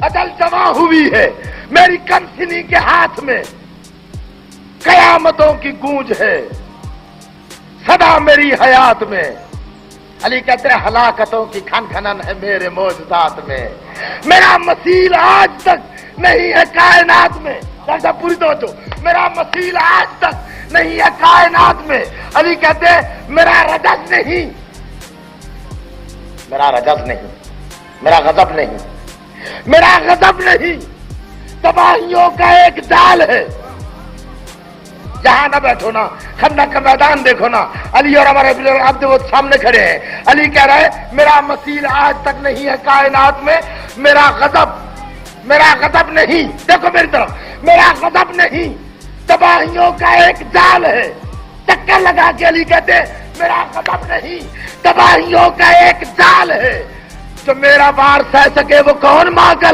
اجل جمع ہوئی ہے میری کمسنی کے ہاتھ میں، قیامتوں کی گونج ہے صدا میری حیات میں۔ علی کہتے ہیں ہلاکتوں کی کھن کھنن ہے میرے معجزات میں، میرا مثیل آج تک نہیں ہے کائنات میں۔ ڈاکٹر پوری توجہ، میرا مثیل آج تک نہیں ہے کائنات میں۔ علی کہتے ہیں میرا رجز نہیں، میرا رجز نہیں، میرا غضب نہیں، میرا غضب نہیں، تباہیوں کا ایک جال ہے۔ جہاں نہ بیٹھو نا، خندق کا میدان دیکھو نا، علی اور ہمارے عبد وہ سامنے کھڑے ہیں، علی کہہ رہے میرا مثیل آج تک نہیں ہے کائنات میں، میرا غضب نہیں، دیکھو میری طرف، میرا غضب نہیں، تباہیوں کا ایک جال ہے۔ چکر لگا کے علی کہتے میرا غضب نہیں، تباہیوں کا ایک جال ہے۔ جو میرا بار سہ سکے وہ کون ماں کا